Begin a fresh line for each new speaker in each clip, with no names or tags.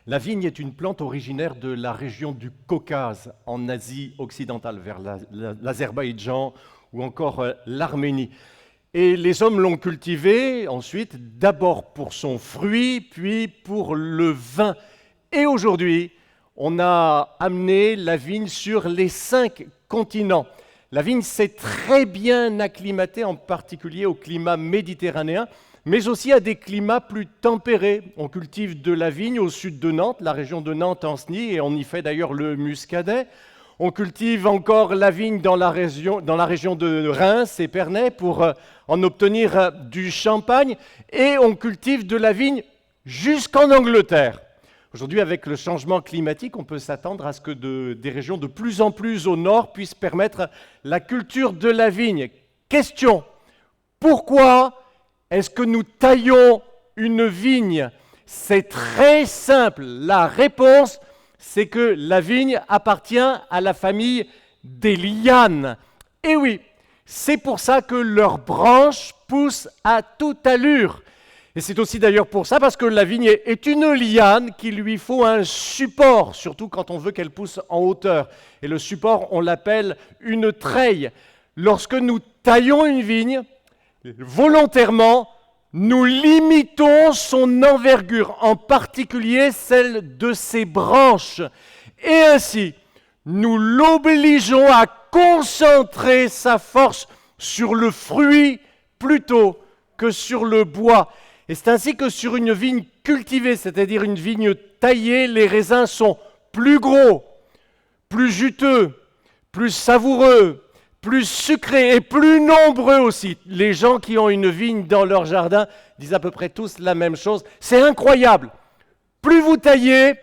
La vigne est une plante originaire de la région du Caucase, en Asie occidentale, vers l'Azerbaïdjan ou encore l'Arménie. Et les hommes l'ont cultivée ensuite, d'abord pour son fruit, puis pour le vin. Et aujourd'hui, on a amené la vigne sur les 5 continents. La vigne s'est très bien acclimatée, en particulier au climat méditerranéen, mais aussi à des climats plus tempérés. On cultive de la vigne au sud de Nantes, la région de Nantes-Anceny, et on y fait d'ailleurs le muscadet. On cultive encore la vigne dans la région de Reims et Pernay pour en obtenir du champagne, et on cultive de la vigne jusqu'en Angleterre. Aujourd'hui, avec le changement climatique, on peut s'attendre à ce que des régions de plus en plus au nord puissent permettre la culture de la vigne. Question, pourquoi est-ce que nous taillons une vigne? C'est très simple. La réponse, c'est que la vigne appartient à la famille des lianes. Et oui, c'est pour ça que leurs branches poussent à toute allure. Et c'est aussi d'ailleurs pour ça, parce que la vigne est une liane, qu'il lui faut un support, surtout quand on veut qu'elle pousse en hauteur. Et le support, on l'appelle une treille. Lorsque nous taillons une vigne, volontairement, nous limitons son envergure, en particulier celle de ses branches. Et ainsi, nous l'obligeons à concentrer sa force sur le fruit plutôt que sur le bois. Et c'est ainsi que sur une vigne cultivée, c'est-à-dire une vigne taillée, les raisins sont plus gros, plus juteux, plus savoureux, plus sucrés et plus nombreux aussi. Les gens qui ont une vigne dans leur jardin disent à peu près tous la même chose. C'est incroyable. Plus vous taillez,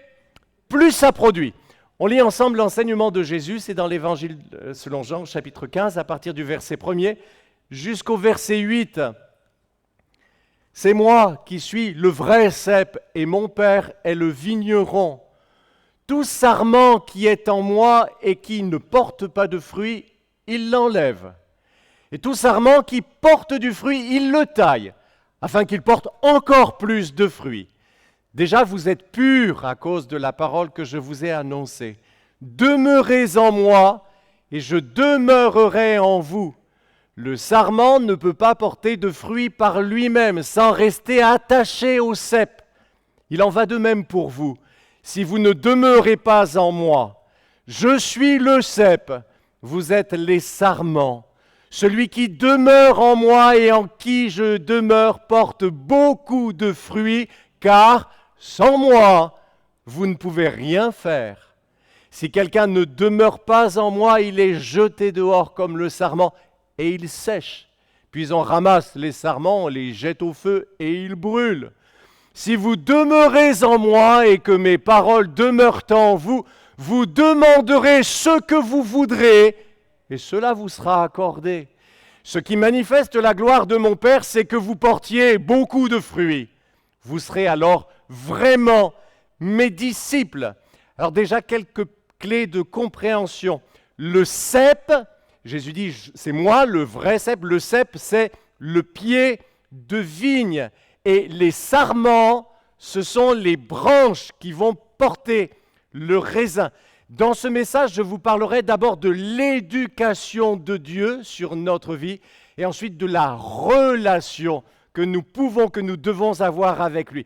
plus ça produit. On lit ensemble l'enseignement de Jésus, c'est dans l'Évangile selon Jean, chapitre 15, à partir du verset 1er jusqu'au verset 8. C'est moi qui suis le vrai cep et mon Père est le vigneron. Tout sarment qui est en moi et qui ne porte pas de fruit, il l'enlève. Et tout sarment qui porte du fruit, il le taille, afin qu'il porte encore plus de fruits. Déjà, vous êtes purs à cause de la parole que je vous ai annoncée. Demeurez en moi et je demeurerai en vous. Le sarment ne peut pas porter de fruits par lui-même sans rester attaché au cep. Il en va de même pour vous. Si vous ne demeurez pas en moi, je suis le cep, vous êtes les sarments. Celui qui demeure en moi et en qui je demeure porte beaucoup de fruits, car sans moi, vous ne pouvez rien faire. Si quelqu'un ne demeure pas en moi, il est jeté dehors comme le sarment, et il sèche. Puis on ramasse les sarments, on les jette au feu et ils brûlent. Si vous demeurez en moi et que mes paroles demeurent en vous, vous demanderez ce que vous voudrez et cela vous sera accordé. Ce qui manifeste la gloire de mon Père, c'est que vous portiez beaucoup de fruits. Vous serez alors vraiment mes disciples. Alors déjà, quelques clés de compréhension. Le cep, Jésus dit, c'est moi le vrai cep. Le cep, c'est le pied de vigne. Et les sarments, ce sont les branches qui vont porter le raisin. Dans ce message, je vous parlerai d'abord de l'éducation de Dieu sur notre vie et ensuite de la relation que nous devons avoir avec lui.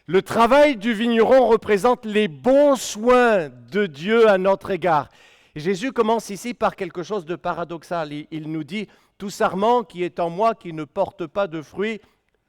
Le travail du vigneron représente les bons soins de Dieu à notre égard. Et Jésus commence ici par quelque chose de paradoxal. Il nous dit, tout sarment qui est en moi, qui ne porte pas de fruit,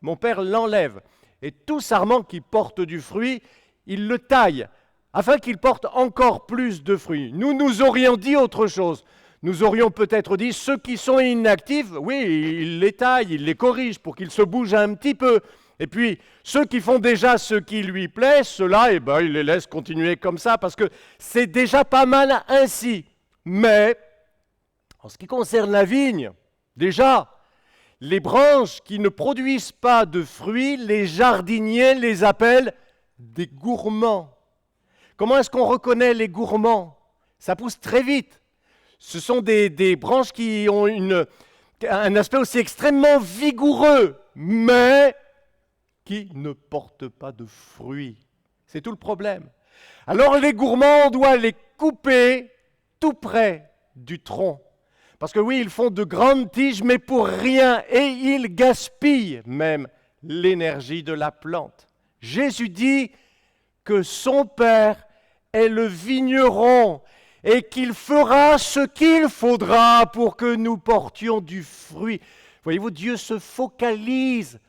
mon Père l'enlève. Et tout sarment qui porte du fruit, il le taille, afin qu'il porte encore plus de fruits. Nous aurions dit autre chose. Nous aurions peut-être dit, ceux qui sont inactifs, oui, il les taille, il les corrige pour qu'ils se bougent un petit peu. Et puis, ceux qui font déjà ce qui lui plaît, ceux-là, il les laisse continuer comme ça, parce que c'est déjà pas mal ainsi. Mais, en ce qui concerne la vigne, déjà, les branches qui ne produisent pas de fruits, les jardiniers les appellent des gourmands. Comment est-ce qu'on reconnaît les gourmands? Ça pousse très vite. Ce sont des branches qui ont un aspect aussi extrêmement vigoureux, mais qui ne portent pas de fruits. C'est tout le problème. Alors les gourmands, on doit les couper tout près du tronc. Parce que oui, ils font de grandes tiges, mais pour rien, et ils gaspillent même l'énergie de la plante. Jésus dit que son Père est le vigneron et qu'il fera ce qu'il faudra pour que nous portions du fruit. Voyez-vous, Dieu se focalise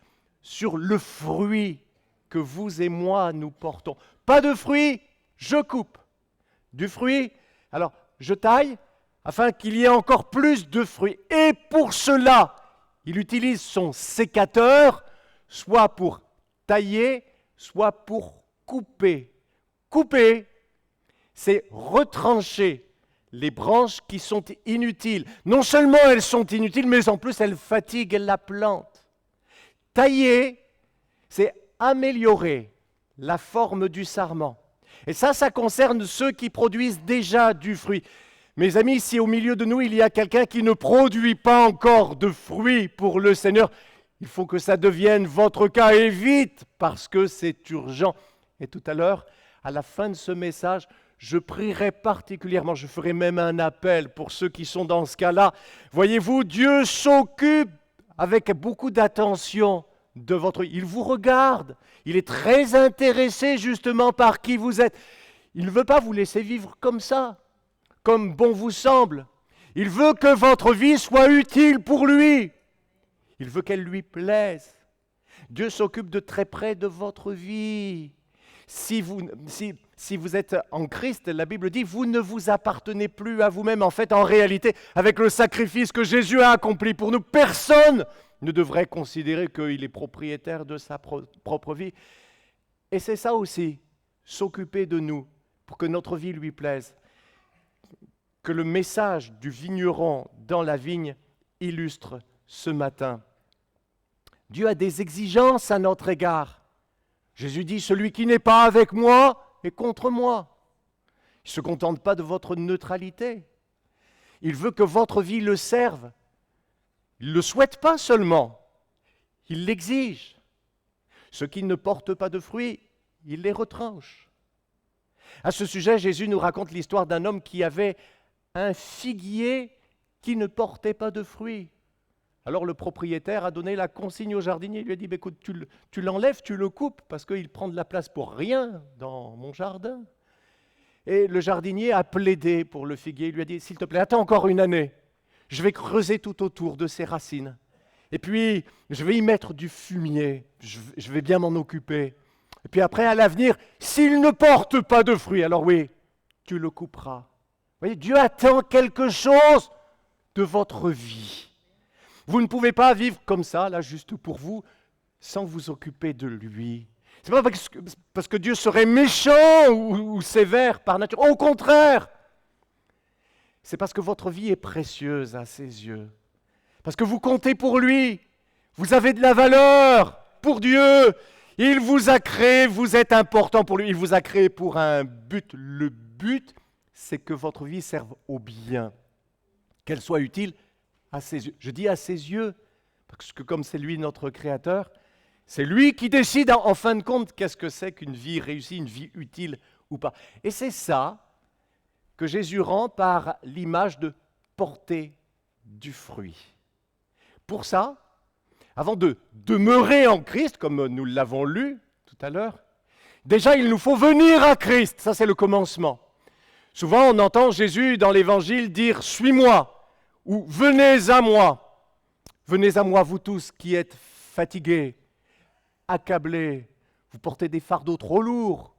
sur le fruit que vous et moi nous portons. Pas de fruit, je coupe. Du fruit, alors je taille afin qu'il y ait encore plus de fruits. Et pour cela, il utilise son sécateur, soit pour tailler, soit pour couper. Couper, c'est retrancher les branches qui sont inutiles. Non seulement elles sont inutiles, mais en plus elles fatiguent la plante. Tailler, c'est améliorer la forme du sarment. Et ça concerne ceux qui produisent déjà du fruit. Mes amis, si au milieu de nous, il y a quelqu'un qui ne produit pas encore de fruits pour le Seigneur, il faut que ça devienne votre cas, et vite, parce que c'est urgent. Et tout à l'heure, à la fin de ce message, je prierai particulièrement, je ferai même un appel pour ceux qui sont dans ce cas-là. Voyez-vous, Dieu s'occupe avec beaucoup d'attention de votre vie. Il vous regarde, il est très intéressé justement par qui vous êtes. Il ne veut pas vous laisser vivre comme ça, comme bon vous semble. Il veut que votre vie soit utile pour lui. Il veut qu'elle lui plaise. Dieu s'occupe de très près de votre vie. Si vous êtes en Christ, la Bible dit, vous ne vous appartenez plus à vous-même. En fait, en réalité, avec le sacrifice que Jésus a accompli pour nous, personne ne devrait considérer qu'il est propriétaire de sa propre vie. Et c'est ça aussi, s'occuper de nous pour que notre vie lui plaise. Que le message du vigneron dans la vigne illustre ce matin. Dieu a des exigences à notre égard. Jésus dit, celui qui n'est pas avec moi est contre moi. Il ne se contente pas de votre neutralité. Il veut que votre vie le serve. Il ne le souhaite pas seulement, il l'exige. Ceux qui ne portent pas de fruits, il les retranche. À ce sujet, Jésus nous raconte l'histoire d'un homme qui avait un figuier qui ne portait pas de fruits. Alors le propriétaire a donné la consigne au jardinier. Il lui a dit, écoute, tu l'enlèves, tu le coupes, parce qu'il prend de la place pour rien dans mon jardin. Et le jardinier a plaidé pour le figuier. Il lui a dit, s'il te plaît, attends encore une année. Je vais creuser tout autour de ses racines. Et puis, je vais y mettre du fumier. Je vais bien m'en occuper. Et puis après, à l'avenir, s'il ne porte pas de fruits, alors oui, tu le couperas. Vous voyez, Dieu attend quelque chose de votre vie. Vous ne pouvez pas vivre comme ça, là, juste pour vous, sans vous occuper de lui. Ce n'est pas parce que Dieu serait méchant ou sévère par nature. Au contraire, c'est parce que votre vie est précieuse à ses yeux. Parce que vous comptez pour lui. Vous avez de la valeur pour Dieu. Il vous a créé, vous êtes important pour lui. Il vous a créé pour un but. Le but, c'est que votre vie serve au bien, qu'elle soit utile à ses yeux. Je dis à ses yeux, parce que comme c'est lui notre créateur, c'est lui qui décide en fin de compte qu'est-ce que c'est qu'une vie réussie, une vie utile ou pas. Et c'est ça que Jésus rend par l'image de porter du fruit. Pour ça, avant de demeurer en Christ, comme nous l'avons lu tout à l'heure, déjà il nous faut venir à Christ, ça c'est le commencement. Souvent on entend Jésus dans l'Évangile dire « Suis-moi » ou « Venez à moi ». Venez à moi vous tous qui êtes fatigués, accablés, vous portez des fardeaux trop lourds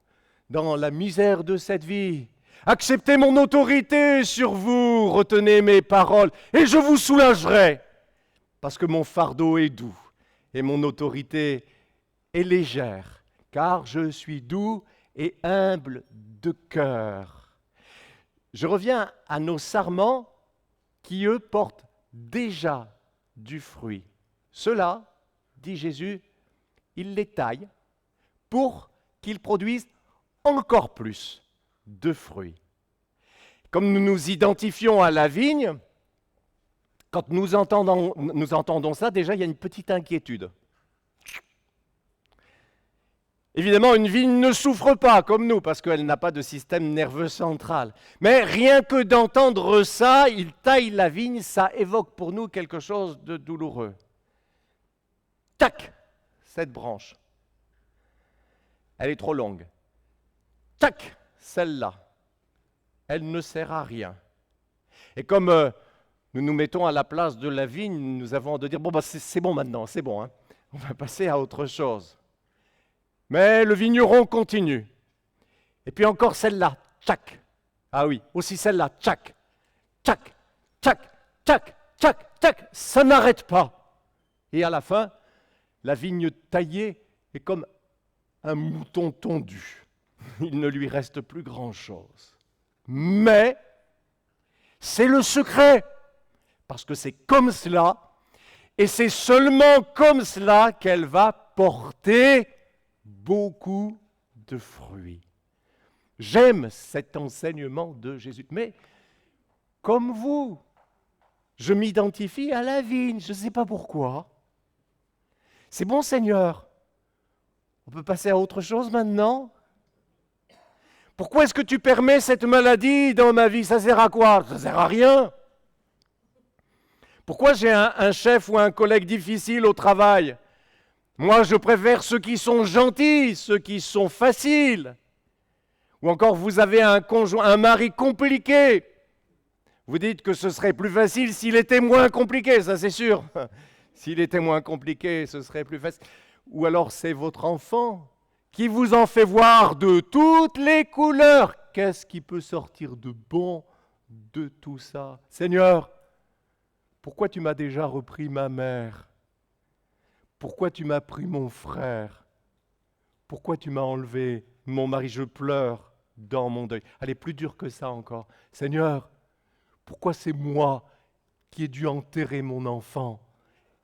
dans la misère de cette vie. Acceptez mon autorité sur vous, retenez mes paroles, et je vous soulagerai, parce que mon fardeau est doux et mon autorité est légère, car je suis doux et humble de cœur. Je reviens à nos sarments qui, eux, portent déjà du fruit. Ceux-là, dit Jésus, il les taille pour qu'ils produisent encore plus de fruits. Comme nous nous identifions à la vigne, quand nous entendons ça, déjà il y a une petite inquiétude. Évidemment, une vigne ne souffre pas comme nous, parce qu'elle n'a pas de système nerveux central. Mais rien que d'entendre ça, il taille la vigne, ça évoque pour nous quelque chose de douloureux. Tac, cette branche, elle est trop longue. Tac, celle-là, elle ne sert à rien. Et comme nous nous mettons à la place de la vigne, nous avons de dire, bon, c'est bon maintenant, c'est bon, hein. On va passer à autre chose. Mais le vigneron continue. Et puis encore celle-là, tchac. Ah oui, aussi celle-là, tchac, tchac, tchac, tchac, tchac, tchac. Ça n'arrête pas. Et à la fin, la vigne taillée est comme un mouton tondu. Il ne lui reste plus grand-chose. Mais c'est le secret, parce que c'est comme cela, et c'est seulement comme cela qu'elle va porter beaucoup de fruits. J'aime cet enseignement de Jésus, mais comme vous, je m'identifie à la vigne, je ne sais pas pourquoi. C'est bon, Seigneur, on peut passer à autre chose maintenant? Pourquoi est-ce que tu permets cette maladie dans ma vie? Ça sert à quoi? Ça sert à rien. Pourquoi j'ai un chef ou un collègue difficile au travail? Moi, je préfère ceux qui sont gentils, ceux qui sont faciles. Ou encore, vous avez un mari compliqué. Vous dites que ce serait plus facile s'il était moins compliqué, ça c'est sûr. S'il était moins compliqué, ce serait plus facile. Ou alors, c'est votre enfant qui vous en fait voir de toutes les couleurs. Qu'est-ce qui peut sortir de bon de tout ça? Seigneur, pourquoi tu m'as déjà repris ma mère? Pourquoi tu m'as pris mon frère? Pourquoi tu m'as enlevé mon mari? Je pleure dans mon deuil. Allez, plus dur que ça encore. Seigneur, pourquoi c'est moi qui ai dû enterrer mon enfant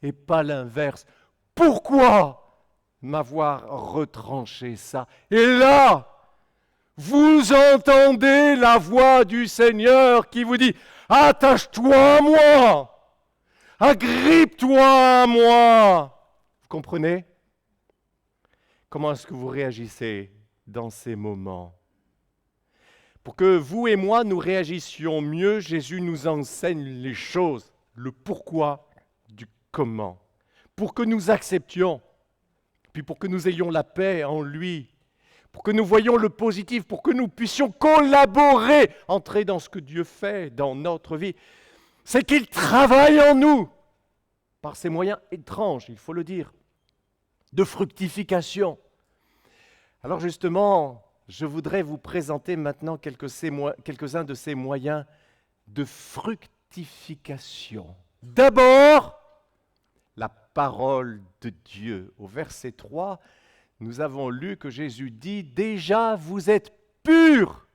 et pas l'inverse? Pourquoi m'avoir retranché ça? Et là, vous entendez la voix du Seigneur qui vous dit « Attache-toi à moi, agrippe-toi à moi ». Vous comprenez? Comment est-ce que vous réagissez dans ces moments? Pour que vous et moi, nous réagissions mieux, Jésus nous enseigne les choses, le pourquoi du comment. Pour que nous acceptions, puis pour que nous ayons la paix en lui, pour que nous voyions le positif, pour que nous puissions collaborer, entrer dans ce que Dieu fait dans notre vie. C'est qu'il travaille en nous, par ces moyens étranges, il faut le dire, de fructification. Alors justement, je voudrais vous présenter maintenant quelques-uns de ces moyens de fructification. D'abord, la parole de Dieu. Au verset 3, nous avons lu que Jésus dit « Déjà, vous êtes purs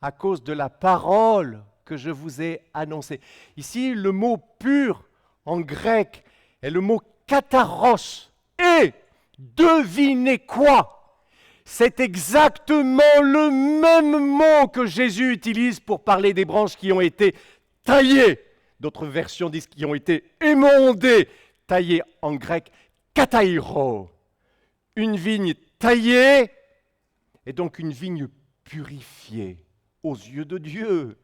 à cause de la parole que je vous ai annoncée. » Ici, le mot « pur » en grec est le mot « kataros ». Et devinez quoi? C'est exactement le même mot que Jésus utilise pour parler des branches qui ont été taillées. D'autres versions disent qui ont été émondées, taillées en grec « katairo ». Une vigne taillée est donc une vigne purifiée aux yeux de Dieu.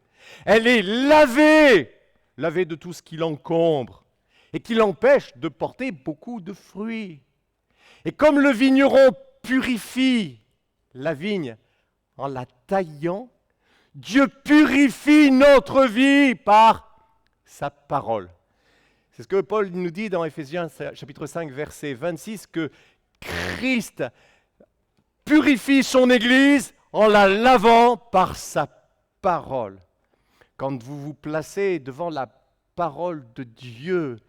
Elle est lavée de tout ce qui l'encombre et qui l'empêche de porter beaucoup de fruits. Et comme le vigneron purifie la vigne en la taillant, Dieu purifie notre vie par sa parole. C'est ce que Paul nous dit dans Éphésiens chapitre 5, verset 26, que Christ purifie son Église en la lavant par sa parole. Quand vous vous placez devant la parole de Dieu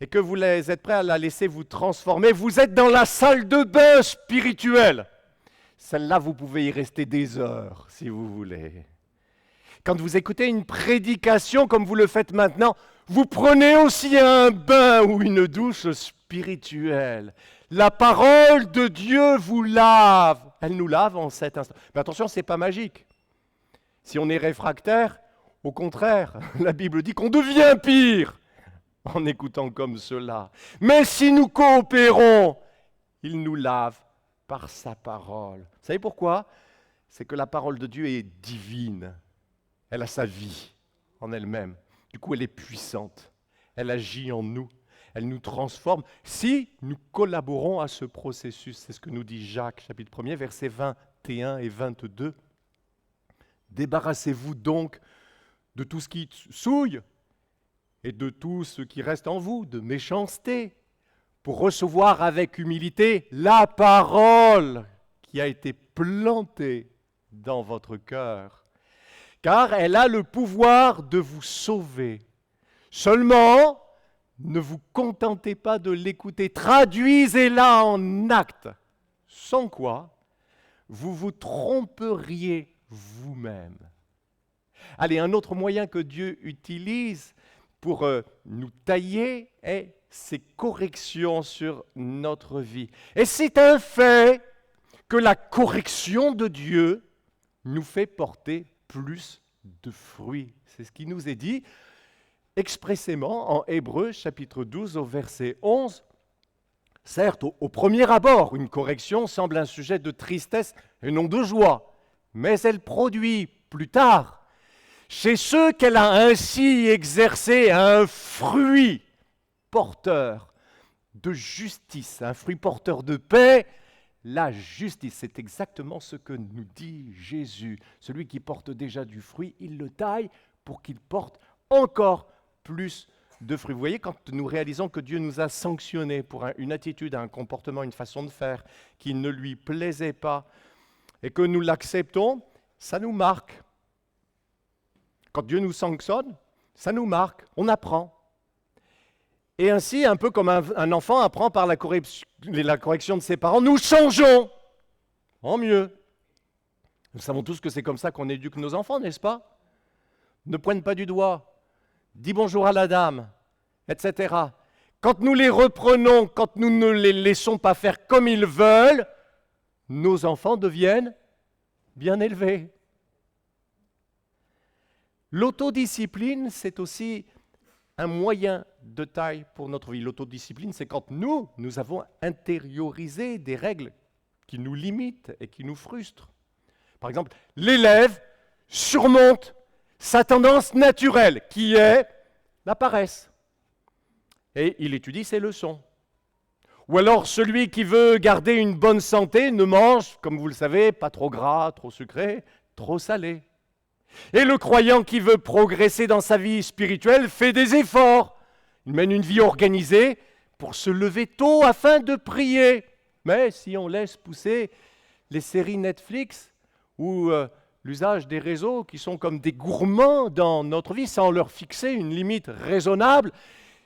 et que vous êtes prêts à la laisser vous transformer, vous êtes dans la salle de bain spirituelle. Celle-là, vous pouvez y rester des heures si vous voulez. Quand vous écoutez une prédication comme vous le faites maintenant, vous prenez aussi un bain ou une douche spirituelle. La parole de Dieu vous lave. Elle nous lave en cet instant. Mais attention, ce n'est pas magique. Si on est réfractaire, au contraire, la Bible dit qu'on devient pire en écoutant comme cela. Mais si nous coopérons, il nous lave par sa parole. Vous savez pourquoi? C'est que la parole de Dieu est divine. Elle a sa vie en elle-même. Du coup, elle est puissante. Elle agit en nous. Elle nous transforme si nous collaborons à ce processus. C'est ce que nous dit Jacques, chapitre 1er, versets 21 et 22. Débarrassez-vous donc de tout ce qui souille et de tout ce qui reste en vous, de méchanceté, pour recevoir avec humilité la parole qui a été plantée dans votre cœur, car elle a le pouvoir de vous sauver. Seulement, ne vous contentez pas de l'écouter, traduisez-la en actes, sans quoi vous vous tromperiez vous-même. Allez, un autre moyen que Dieu utilise pour nous tailler est ses corrections sur notre vie. Et c'est un fait que la correction de Dieu nous fait porter plus de fruits. C'est ce qui nous est dit expressément en Hébreux chapitre 12 au verset 11. Certes, au premier abord, une correction semble un sujet de tristesse et non de joie, mais elle produit plus tard, chez ceux qu'elle a ainsi exercé, un fruit porteur de justice, un fruit porteur de paix. La justice, c'est exactement ce que nous dit Jésus. Celui qui porte déjà du fruit, il le taille pour qu'il porte encore plus de fruits. Vous voyez, quand nous réalisons que Dieu nous a sanctionnés pour une attitude, un comportement, une façon de faire qui ne lui plaisait pas, et que nous l'acceptons, ça nous marque. Quand Dieu nous sanctionne, ça nous marque, on apprend. Et ainsi, un peu comme un enfant apprend par la correction de ses parents, nous changeons en mieux. Nous savons tous que c'est comme ça qu'on éduque nos enfants, n'est-ce pas? Ne pointe pas du doigt, dis bonjour à la dame, etc. Quand nous les reprenons, quand nous ne les laissons pas faire comme ils veulent, nos enfants deviennent bien élevés. L'autodiscipline, c'est aussi un moyen de taille pour notre vie. L'autodiscipline, c'est quand nous avons intériorisé des règles qui nous limitent et qui nous frustrent. Par exemple, l'élève surmonte sa tendance naturelle, qui est la paresse. Et il étudie ses leçons. Ou alors, celui qui veut garder une bonne santé ne mange, comme vous le savez, pas trop gras, trop sucré, trop salé. Et le croyant qui veut progresser dans sa vie spirituelle fait des efforts. Il mène une vie organisée pour se lever tôt afin de prier. Mais si on laisse pousser les séries Netflix ou l'usage des réseaux qui sont comme des gourmands dans notre vie sans leur fixer une limite raisonnable,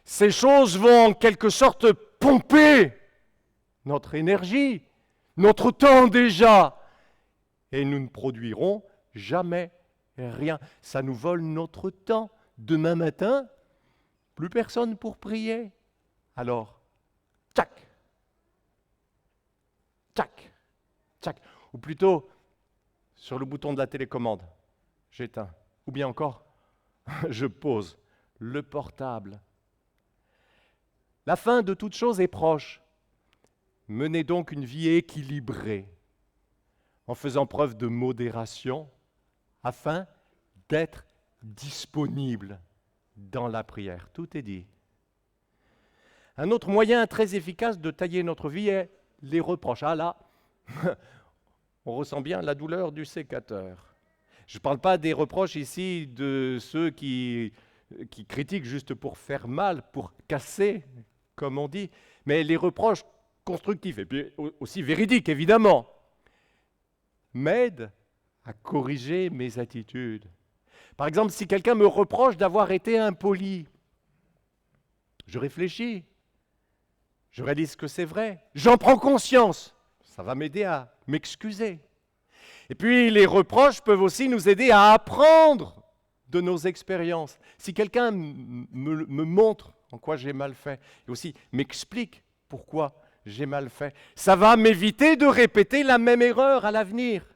ces choses vont en quelque sorte pomper notre énergie, notre temps déjà, et nous ne produirons jamais rien. Ça nous vole notre temps. Demain matin, plus personne pour prier. Alors, tchac, tchac, tchac. Ou plutôt, sur le bouton de la télécommande, j'éteins. Ou bien encore, je pose le portable. La fin de toute chose est proche. Menez donc une vie équilibrée, en faisant preuve de modération, afin d'être disponible dans la prière. Tout est dit. Un autre moyen très efficace de tailler notre vie est les reproches. Ah là, on ressent bien la douleur du sécateur. Je ne parle pas des reproches ici de ceux qui critiquent juste pour faire mal, pour casser, comme on dit, mais les reproches constructifs, et puis aussi véridiques, évidemment, m'aident à corriger mes attitudes. Par exemple, si quelqu'un me reproche d'avoir été impoli, je réfléchis, je réalise que c'est vrai, j'en prends conscience, ça va m'aider à m'excuser. Et puis les reproches peuvent aussi nous aider à apprendre de nos expériences. Si quelqu'un me montre en quoi j'ai mal fait, et aussi m'explique pourquoi j'ai mal fait, ça va m'éviter de répéter la même erreur à l'avenir.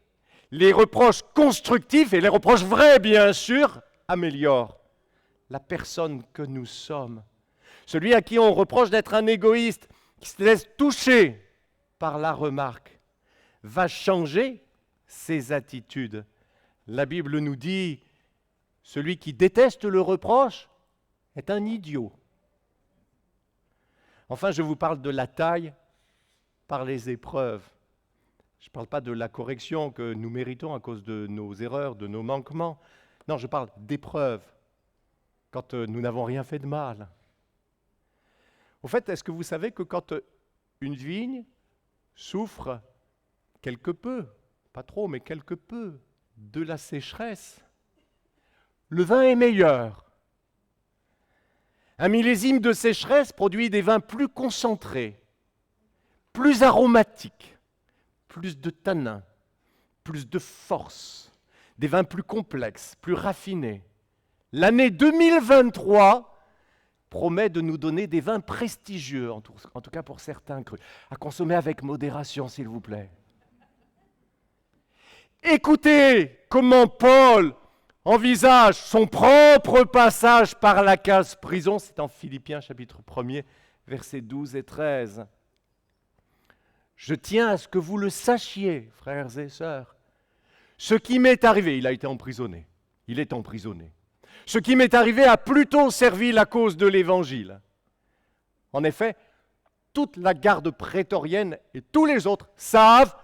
Les reproches constructifs et les reproches vrais, bien sûr, améliorent la personne que nous sommes. Celui à qui on reproche d'être un égoïste, qui se laisse toucher par la remarque, va changer ses attitudes. La Bible nous dit, celui qui déteste le reproche est un idiot. Enfin, je vous parle de la taille par les épreuves. Je ne parle pas de la correction que nous méritons à cause de nos erreurs, de nos manquements. Non, je parle d'épreuves, quand nous n'avons rien fait de mal. Au fait, est-ce que vous savez que quand une vigne souffre quelque peu, pas trop, mais quelque peu, de la sécheresse, le vin est meilleur. Un millésime de sécheresse produit des vins plus concentrés, plus aromatiques, plus de tanins, plus de force, des vins plus complexes, plus raffinés. L'année 2023 promet de nous donner des vins prestigieux, en tout cas pour certains crus, à consommer avec modération, s'il vous plaît. Écoutez comment Paul envisage son propre passage par la case prison. C'est en Philippiens chapitre 1er, versets 12 et 13. Je tiens à ce que vous le sachiez, frères et sœurs. Ce qui m'est arrivé, il a été emprisonné. Il est emprisonné. Ce qui m'est arrivé a plutôt servi la cause de l'Évangile. En effet, toute la garde prétorienne et tous les autres savent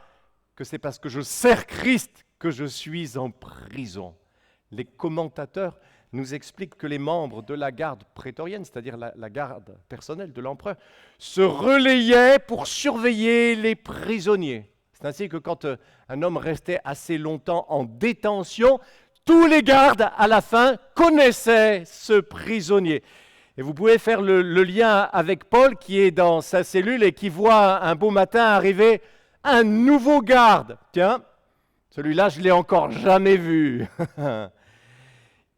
que c'est parce que je sers Christ que je suis en prison. Les commentateurs nous expliquent que les membres de la garde prétorienne, c'est-à-dire la garde personnelle de l'empereur, se relayaient pour surveiller les prisonniers. C'est ainsi que quand un homme restait assez longtemps en détention, tous les gardes, à la fin, connaissaient ce prisonnier. Et vous pouvez faire le lien avec Paul qui est dans sa cellule et qui voit un beau matin arriver un nouveau garde. Tiens, celui-là, je ne l'ai encore jamais vu.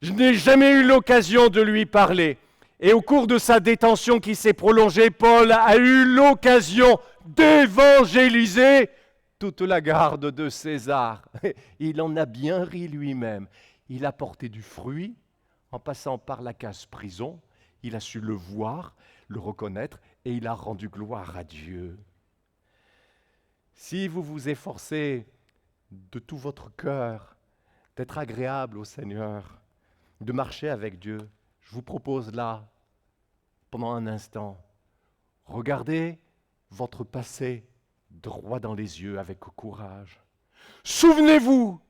Je n'ai jamais eu l'occasion de lui parler. Et au cours de sa détention qui s'est prolongée, Paul a eu l'occasion d'évangéliser toute la garde de César. Il en a bien ri lui-même. Il a porté du fruit en passant par la case prison. Il a su le voir, le reconnaître et il a rendu gloire à Dieu. Si vous vous efforcez de tout votre cœur d'être agréable au Seigneur, de marcher avec Dieu, je vous propose là, pendant un instant, regardez votre passé droit dans les yeux avec courage. Souvenez-vous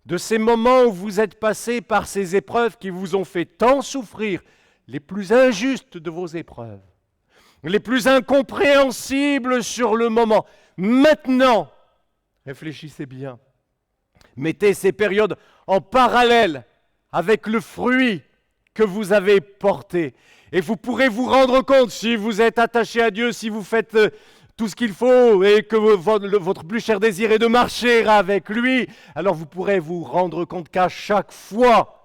de ces moments où vous êtes passé par ces épreuves qui vous ont fait tant souffrir, les plus injustes de vos épreuves, les plus incompréhensibles sur le moment. Maintenant, réfléchissez bien. Mettez ces périodes en parallèle avec le fruit que vous avez porté. Et vous pourrez vous rendre compte, si vous êtes attaché à Dieu, si vous faites tout ce qu'il faut et que votre plus cher désir est de marcher avec lui, alors vous pourrez vous rendre compte qu'à chaque fois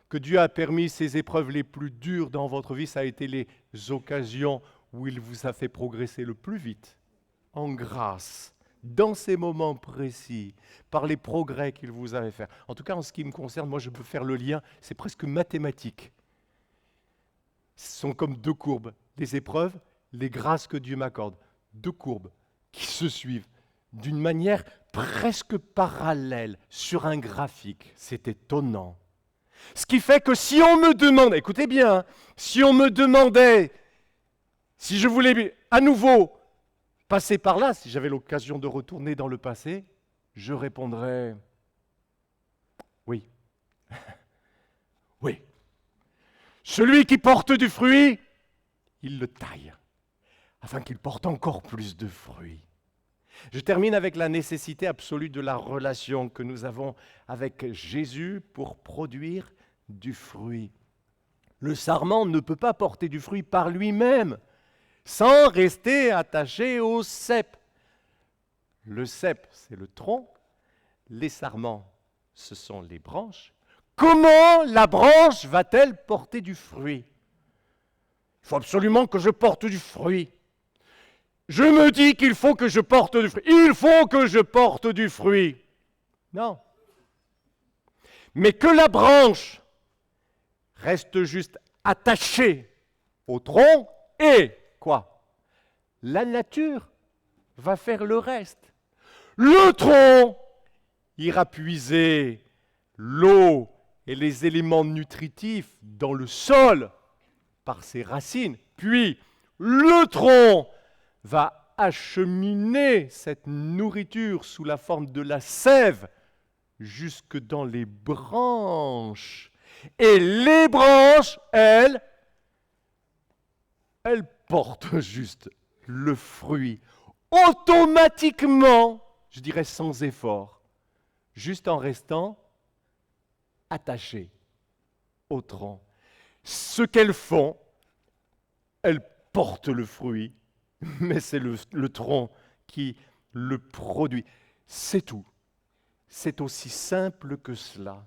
que Dieu a permis ces épreuves les plus dures dans votre vie, ça a été les occasions où il vous a fait progresser le plus vite, en grâce, dans ces moments précis, par les progrès qu'il vous avait fait. En tout cas, en ce qui me concerne, moi je peux faire le lien, c'est presque mathématique. Ce sont comme deux courbes, les épreuves, les grâces que Dieu m'accorde. Deux courbes qui se suivent d'une manière presque parallèle sur un graphique. C'est étonnant. Ce qui fait que si on me demandait, écoutez bien, hein, si on me demandait si je voulais à nouveau passer par là, si j'avais l'occasion de retourner dans le passé, je répondrais oui. Oui. Celui qui porte du fruit, il le taille, afin qu'il porte encore plus de fruits. Je termine avec la nécessité absolue de la relation que nous avons avec Jésus pour produire du fruit. Le sarment ne peut pas porter du fruit par lui-même, sans rester attaché au cep. Le cep, c'est le tronc, les sarments, ce sont les branches. Comment la branche va-t-elle porter du fruit? Il faut absolument que je porte du fruit. Je me dis qu'il faut que je porte du fruit. Il faut que je porte du fruit. Non. Mais que la branche reste juste attachée au tronc et quoi? La nature va faire le reste. Le tronc ira puiser l'eau et les éléments nutritifs dans le sol par ses racines. Puis, le tronc va acheminer cette nourriture sous la forme de la sève jusque dans les branches. Et les branches, elles portent juste le fruit automatiquement, je dirais sans effort, juste en restant attachées au tronc. Ce qu'elles font, elles portent le fruit, mais c'est le tronc qui le produit. C'est tout. C'est aussi simple que cela.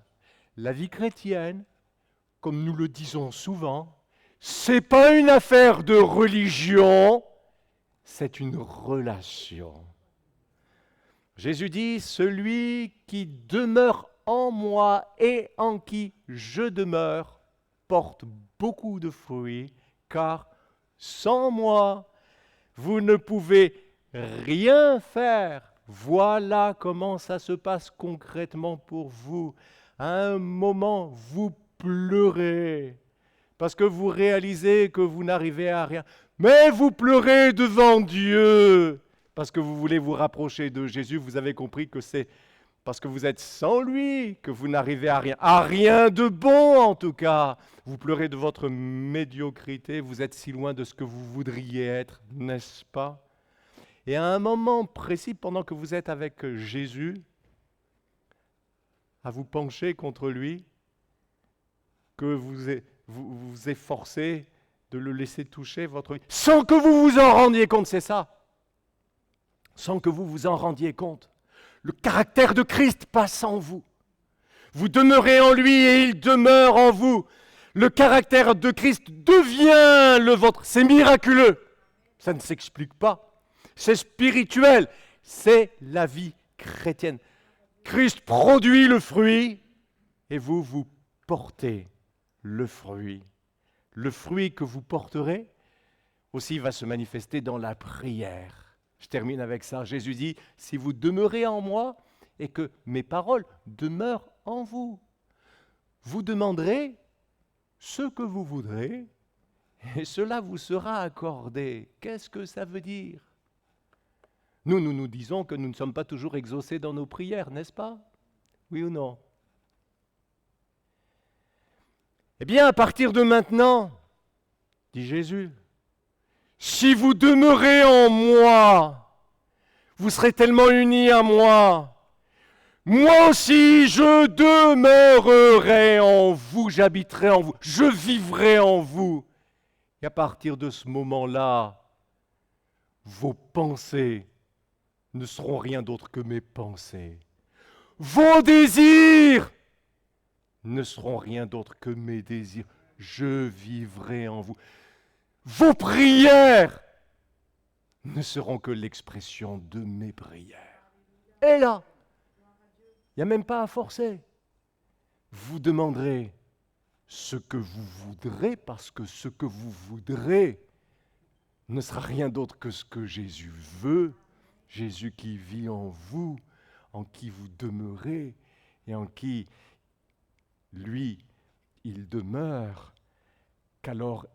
La vie chrétienne, comme nous le disons souvent, c'est pas une affaire de religion, c'est une relation. Jésus dit, celui qui demeure en moi et en qui je demeure porte beaucoup de fruits, car sans moi, vous ne pouvez rien faire. Voilà comment ça se passe concrètement pour vous. À un moment, vous pleurez parce que vous réalisez que vous n'arrivez à rien. Mais vous pleurez devant Dieu parce que vous voulez vous rapprocher de Jésus. Vous avez compris que c'est parce que vous êtes sans lui que vous n'arrivez à rien de bon en tout cas. Vous pleurez de votre médiocrité, vous êtes si loin de ce que vous voudriez être, n'est-ce pas? Et à un moment précis, pendant que vous êtes avec Jésus, à vous pencher contre lui, que vous vous efforcez de le laisser toucher votre vie, sans que vous vous en rendiez compte, c'est ça. Sans que vous vous en rendiez compte. Le caractère de Christ passe en vous. Vous demeurez en lui et il demeure en vous. Le caractère de Christ devient le vôtre. C'est miraculeux. Ça ne s'explique pas. C'est spirituel. C'est la vie chrétienne. Christ produit le fruit et vous, vous portez le fruit. Le fruit que vous porterez aussi va se manifester dans la prière. Je termine avec ça. Jésus dit, si vous demeurez en moi et que mes paroles demeurent en vous, vous demanderez ce que vous voudrez et cela vous sera accordé. Qu'est-ce que ça veut dire? Nous disons que nous ne sommes pas toujours exaucés dans nos prières, n'est-ce pas? Oui ou non? Eh bien, à partir de maintenant, dit Jésus, si vous demeurez en moi, vous serez tellement unis à moi. Moi aussi, je demeurerai en vous, j'habiterai en vous, je vivrai en vous. Et à partir de ce moment-là, vos pensées ne seront rien d'autre que mes pensées. Vos désirs ne seront rien d'autre que mes désirs. Je vivrai en vous. Vos prières ne seront que l'expression de mes prières. Et là, il n'y a même pas à forcer. Vous demanderez ce que vous voudrez parce que ce que vous voudrez ne sera rien d'autre que ce que Jésus veut. Jésus qui vit en vous, en qui vous demeurez et en qui, lui, il demeure, qu'alors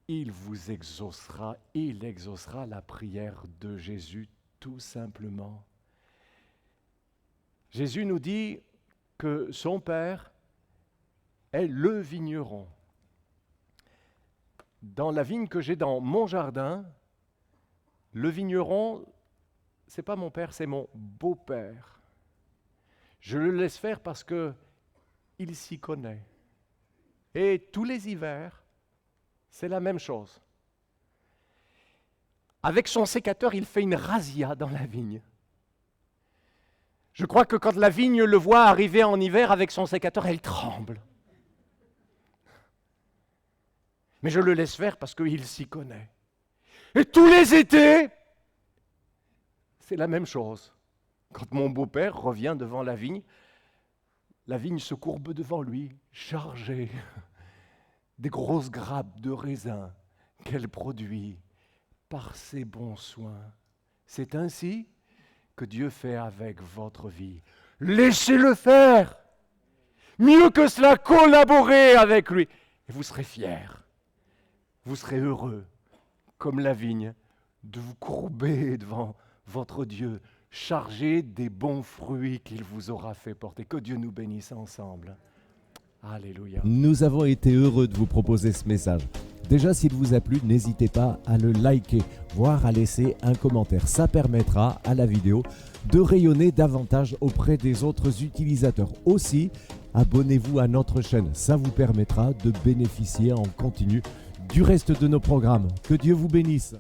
il vous exaucera, il exaucera la prière de Jésus tout simplement. Jésus nous dit que son Père est le vigneron. Dans la vigne que j'ai dans mon jardin, le vigneron, c'est pas mon père, c'est mon beau-père. Je le laisse faire parce que il s'y connaît. Et tous les hivers, c'est la même chose. Avec son sécateur, il fait une razzia dans la vigne. Je crois que quand la vigne le voit arriver en hiver avec son sécateur, elle tremble. Mais je le laisse faire parce qu'il s'y connaît. Et tous les étés, c'est la même chose. Quand mon beau-père revient devant la vigne se courbe devant lui, chargée des grosses grappes de raisin qu'elle produit par ses bons soins. C'est ainsi que Dieu fait avec votre vie. Laissez-le faire. Mieux que cela, collaborez avec lui. Et vous serez fiers. Vous serez heureux, comme la vigne, de vous courber devant votre Dieu, chargé des bons fruits qu'il vous aura fait porter. Que Dieu nous bénisse ensemble. Alléluia.
Nous avons été heureux de vous proposer ce message. Déjà, s'il vous a plu, n'hésitez pas à le liker, voire à laisser un commentaire. Ça permettra à la vidéo de rayonner davantage auprès des autres utilisateurs. Aussi, abonnez-vous à notre chaîne. Ça vous permettra de bénéficier en continu du reste de nos programmes. Que Dieu vous bénisse.